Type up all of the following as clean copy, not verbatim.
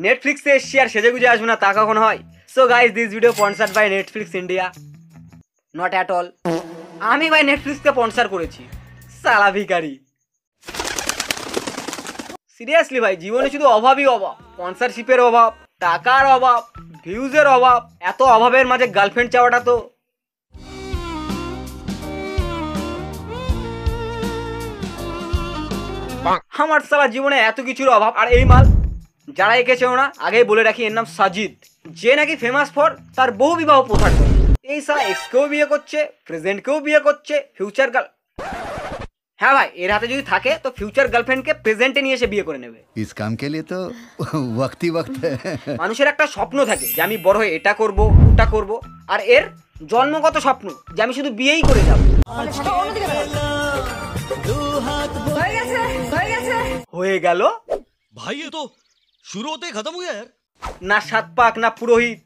নেটফ্লিক্সে এসছি আর সেজে গুজে আসবো না তা কখন হয়? So guys this video sponsored by Netflix India, not at all. আমি ভাই নেটফ্লিক্সকে স্পন্সর করেছি, সালা ভিখারি। সিরিয়াসলি ভাই, জীবনে শুধু অভাবই অভাব, স্পন্সরশিপের অভাব, টাকার অভাব, ভিউজের অভাব। এত অভাবের মাঝে গার্লফ্রেন্ড চাওয়াটা তো আমার সালা জীবনে এত কিছুর অভাব। আর এই মাল যারা এঁকেছেও না, আগেই বলে রাখি এর নাম সাজিদ, যে নাকি ফেমাস ফর তার বহু বিবাহ প্রথার জন্য। এই সালা এক্সকেও বিয়ে করছে, প্রেজেন্টকেও বিয়ে করছে, ফিউচার গার্ল। হ্যাঁ ভাই, এর হাতে যদি থাকে তো ফিউচার গার্লফ্রেন্ডকে প্রেজেন্টে নিয়ে এসে বিয়ে করে নেবে। ইস কাম কে লিয়ে তো ওয়াক্তি ওয়াক্ত। মানুষের একটা স্বপ্ন থাকে যে আমি বড় হয়ে এটা করব ওটা করব, আর এর জন্মগত স্বপ্ন যে আমি শুধু বিয়েই করে যাব। হয়ে গেল भाई ये तो शुरू होते ही खत्म हो गया यार। না সাত পাক না পুরোহিত,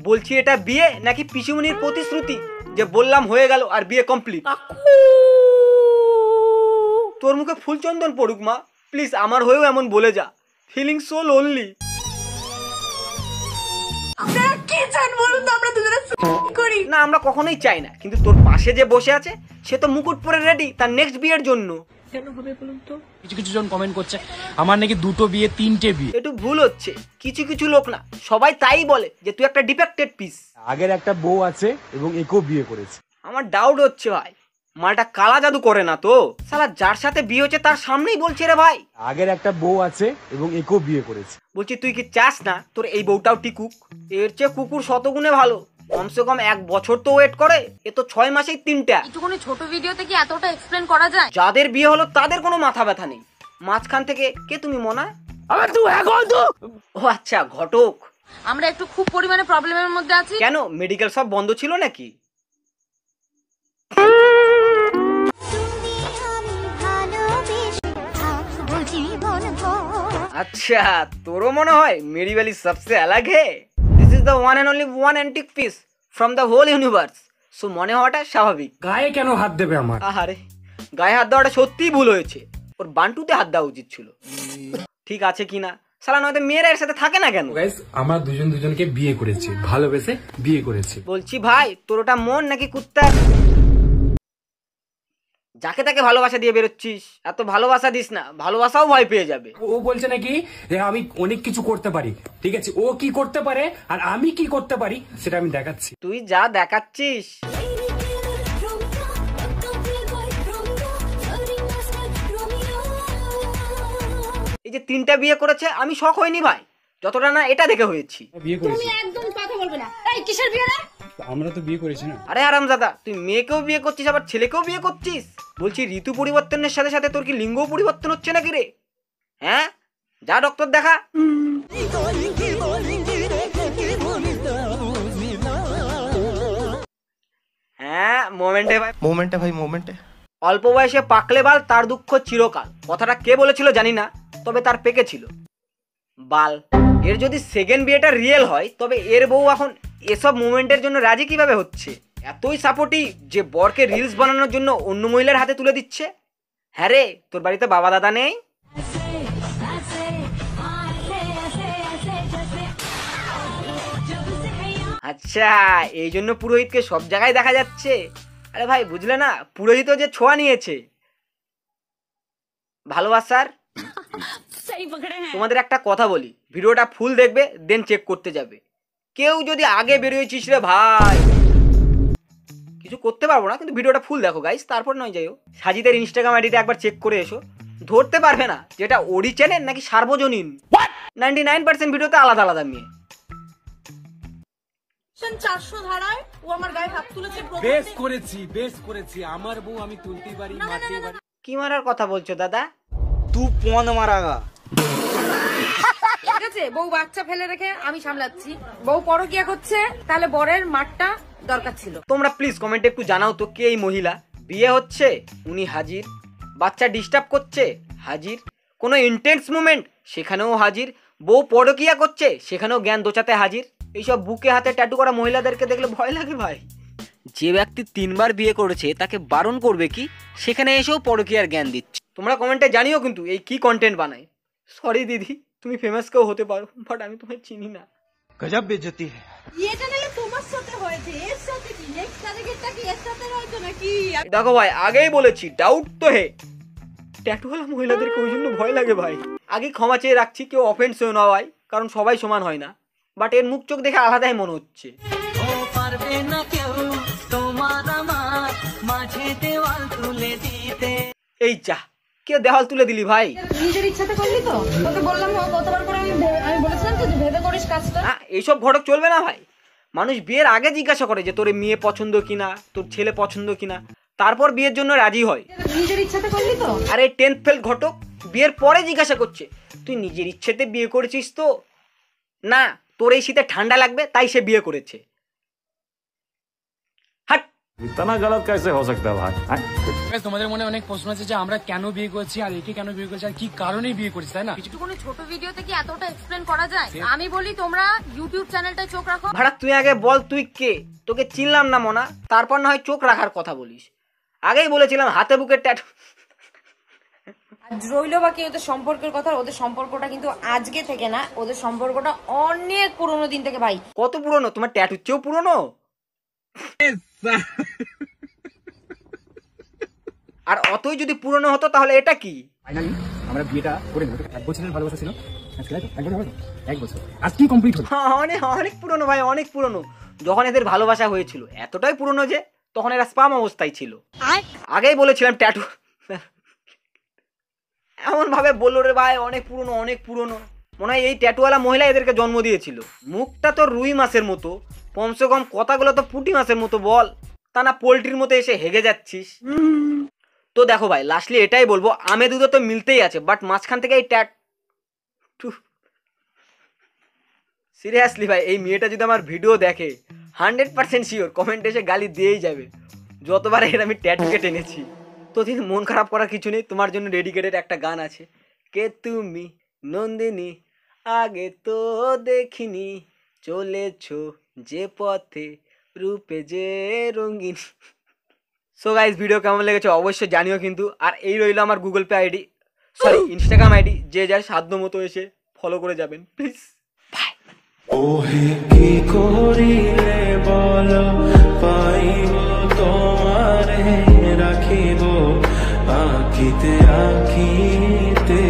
বলছি এটা বিয়ে নাকি পিসিমনির প্রতিশ্রুতি যে বললাম হয়ে গেল আর বিয়ে কমপ্লিট। তোর মুখে ফুল চন্দন পড়ুক মা, প্লিজ আমার হয়েও এমন বলে যা। Feeling so lonely. না আমরা কখনোই চাই না, কিন্তু তোর পাশে যে বসে আছে সে তো মুকুট পরে রেডি তার নেক্সট বিয়ের জন্য। কিছু কিছু জন কমেন্ট করছে আমার নাকি দুটো বিয়ে তিনটে বিয়ে। একটু ভুল হচ্ছে, কিছু কিছু লোক না সবাই তাই বলে যে তুই একটা ডিফেক্টেড পিস। আগের একটা বউ আছে এবং একেও বিয়ে করেছে। আমার ডাউট হচ্ছে ভাই মালটা কালা জাদু করে না তো? শালা যার সাথে বিয়ে হচ্ছে তার সামনেই বলছে রে ভাই। আগের একটা বউ আছে এবং একেও বিয়ে করেছে। বলছি তুই কি চাস না তোর এই বউটাও টিকুক? এর চেয়ে কুকুর শতগুণে ভালো, কমসে কম 1 বছর তো ওয়েট করে, এ তো 6 মাসেই 3টা। একটুখানি ছোট ভিডিওতে কি এতটা এক্সপ্লেন করা যায়? যাদের বিয়ে হলো তাদের কোনো মাথা ব্যথা নেই। মাঝখান থেকে কে তুমি মনা? ও আচ্ছা, ঘটক। আমরা একটু খুব পরিমাণে প্রবলেমের মধ্যে আছি। কেন মেডিকেল সব বন্ধ ছিল নাকি? अच्छा তোরও মনে হয় मेरी वाली सबसे अलग है। This is the one and only one antique piece from the whole universe. So মনে হওয়াটা স্বাভাবিক। গায়ে কেন হাত দেবে আমার? আহারে, গায়ে হাত দেওয়াটা সত্যিই ভুল হয়েছে, ওর বান্টুতে হাত দেওয়া উচিত ছিল। ঠিক আছে কিনা শালা, নয়তো মেয়েরা এর সাথে থাকে না কেন? গাইস আমরা দুজন দুজনকে বিয়ে করেছি, ভালোবেসে বিয়ে করেছি। বলছি ভাই তোর ওটা মন নাকি কুত্তা? যাকে তাকে ভালোবাসা দিয়ে বেরোচ্ছিস, এত ভালোবাসা দিস না, ভালোবাসাও ভয় পেয়ে যাবে। ও বলছে নাকি যে আমি অনেক কিছু করতে পারি, ঠিক আছে ও কি করতে পারে আর আমি কি করতে পারি সেটা আমি দেখাচ্ছি। তুই যা দেখাচ্ছিস এই যে 3টা বিয়ে করেছে, আমি শক হইনি ভাই, যতটা না এটা দেখে হয়েছি। বিয়ে করেছি। তুমি একদম কথা বলবে না। এই কিসের বিয়ে রে? আমরা তো বিয়ে করেছি না। আরে হারামজাদা, তুই মেয়েকেও বিয়ে করছিস আবার ছেলেকেও বিয়ে করছিস। বলছি ঋতু পরিবর্তনের সাথে সাথে তোর কি লিঙ্গ পরিবর্তন হচ্ছে নাকি রে? হ্যাঁ, যা ডক্টর দেখা। হ্যাঁ মোমেন্টে ভাই, মোমেন্টে। অল্প বয়সে পাকলে বাল তার দুঃখ চিরকাল, কথাটা কে বলেছিল জানি না, তবে তার পেকে ছিল বাল। এর যদি সেকেন্ড বিয়েটা রিয়েল হয় তবে এর বউ এখন এসব মুভমেন্টের জন্য রাজি কিভাবে হচ্ছে? এতই সাপোর্টিভ যে বরকে রিলস বানানোর জন্য অন্য মহিলার হাতে তুলে দিচ্ছে। হ্যাঁ রে, তোর বাড়িতে বাবা দাদা নেই? আচ্ছা, এই জন্য পুরোহিতকে সব জায়গায় দেখা যাচ্ছে। আরে ভাই বুঝলে না, পুরোহিতও যে ছোঁয়া নিয়েছে ভালোবাসার। তোমাদের একটা কথা বলি, ভিডিওটা ফুল দেখবে দেন চেক করতে যাবে। কেউ যদি আগে বেরিয়েছিস রে ভাই, কিছু করতে পারবো না, কিন্তু ভিডিওটা ফুল দেখো গাইস, তারপর নয় যাইও। সাজিদের ইনস্টাগ্রাম আইডিটা একবার চেক করে এসো, ধরতে পারবে না যেটা ওরি চ্যানেল নাকি সার্বজনীন। 99% ভিডিওতে আলাদা আলাদা মেয়ে। 400 ধারায় ও আমার গায়ে হাত তুলেছে। বেশ করেছি আমার বউ আমি তুলতেই পারি, মারতেই পারি। কি মারার কথা বলছো দাদা? तू पौन मारागा। ঠিক আছে, বউ বাচ্চা ফেলে রেখে আমি সামলাচ্ছি। বউ পরকিয়া করছে, তাহলে বরের মারটা দরকার ছিল। তোমরা প্লিজ কমেন্টে একটু জানাও তো কে এই মহিলা। বিয়ে হচ্ছে উনি হাজির, বাচ্চা ডিস্টার্ব করছে হাজির, কোনো ইন্টেন্স মুভমেন্ট সেখানেও হাজির, বউ পরকিয়া করছে সেখানেও জ্ঞান দোচাতে হাজির। এইসব বুকে হাতে ট্যাটু করা মহিলাদেরকে দেখলে ভয় লাগে ভাই। যে ব্যক্তি 3বার বিয়ে করেছে তাকে বারণ করবে কি, সেখানে এসেও পরকিয়ার জ্ঞান দিচ্ছে। তোমরা কমেন্টে জানিও কিন্তু এই কি কন্টেন্ট বানায়। সরি দিদি। তুমি ফেমাস কেউ হতে পারো, বাট আমি তোমায় চিনি না। गजब बेइज्जती है। এটা নাকি তোমার সাথে হয়েছে, এর সাথে কি নেক্সট টার্গেটটা কি এর সাথে হয়েছে নাকি? দেখো ভাই, আগেই বলেছি ডাউট তো হে, ট্যাটুওয়ালা মহিলাদেরকে ওই জন্য ভয় লাগে ভাই। আগে ক্ষমা চেয়ে রাখছি, কেউ অফেন্স হয়ে না ভাই, কারণ সবাই সমান হয় না, বাট এর মুখ চোখ দেখে আলাদাই মনে হচ্ছে। এই যা, কে দেওয়াল তুলে দিলি ভাই? নিজের ইচ্ছাতে করলি তো? তোকে বললাম কতবার করে, আমি বলেছিলাম তো যে ভেবে করিস কাজটা। না, এইসব ঘটক চলবে না ভাই। মানুষ বিয়ের আগে জিজ্ঞাসা করে যে তোর মেয়ে পছন্দ কিনা, তোর ছেলে পছন্দ কিনা, তারপর বিয়ের জন্য রাজি হয়। নিজের ইচ্ছাতে করলি তো? আরে 10th ফেল ঘটক বিয়ের পরে জিজ্ঞাসা করছে তুই নিজের ইচ্ছেতে বিয়ে করেছিস তো? না, তোর এই শীতে ঠান্ডা লাগবে তাই সে বিয়ে করেছে। হাট। इतना गलत कैसे हो सकता है भाई? Guys, তোমাদের মনে অনেক প্রশ্ন আছে যে আমরা কেন বিয়ে করছি আর একে কেন বিয়ে করছি আর কি কারণে বিয়ে করছি, তাই না? কোনো ছোট ভিডিওতে কি এতটা এক্সপ্লেন করা যায়? আমি বলি তোমরা ইউটিউব চ্যানেলটায় চোখ রাখো। ভাড়া তুই আগে বল তুই কে? তোকে চিনলাম না মোনা, তারপর না হয় চোখ রাখার কথা বলিস। আগেই বলেছিলাম হাতে বুকের ট্যাটু। আর রইল বাকি ওদের সম্পর্কের কথা, ওদের সম্পর্কটা কিন্তু আজকে থেকে না, ওদের সম্পর্কটা অনেক পুরোনো দিন থেকে ভাই। কত পুরনো? তোমার ট্যাটুর চেয়েও পুরনো? আর অতই যদি পুরনো হতো তাহলে এটা কি? ফাইনালি আমরা বিয়েটা করে নেব। 1 বছরের ভালোবাসা ছিল, আজকে তাই তো 1 বছর হবে, 1 বছর আজকে কমপ্লিট হলো। অনেক অনেক পুরনো ভাই, অনেক পুরনো। যখন এদের ভালোবাসা হয়েছিল এতটাই পুরনো যে তখন এরা স্পাম অবস্থায় ছিল। আগেই বলেছিলাম ট্যাটু। এমন ভাবে বললো রে ভাই, অনেক পুরনো, অনেক পুরনো। মনে হয় এই ট্যাটুওয়ালা মহিলা এদেরকে জন্ম দিয়েছিল। মুখটা তো রুই মাছের মতো, কমসে কম কথাগুলো তো পুঁটি মাছের মতো বল, তা না পোল্ট্রির মতো এসে হেগে যাচ্ছিস। তো দেখো ভাই, লাস্টলি এটাই বলবো, আমে দুধে তো মিলতেই আছে, বাট মাঝখান থেকে এই সিরিয়াসলি ভাই, এই মেয়েটা যদি আমার ভিডিও দেখে 100% শিওর কমেন্ট এসে গালি দিয়েই যাবে, যতবার এর আমি ট্যাটুকে টেনেছি। তো দিন মন খারাপ করার কিছু নেই, তোমার জন্য ডেডিকেটেড একটা গান আছে। কে তুমি নন্দিনী, আগে তো দেখিনি, চলেছো যে পথে, রূপে যে রঙিন। সো গাইস, ভিডিও কেমন লেগেছে অবশ্যই জানিও কিন্তু। আর এই রইল আমার Google pay ID, sorry Instagram ID, যে যার সাধ্য মতো এসে ফলো করে যাবেন প্লিজ। বাই। ওহে কি করিলে বলো, পাইব তোমারে রাখিব আঁকিতে আঁকিতে।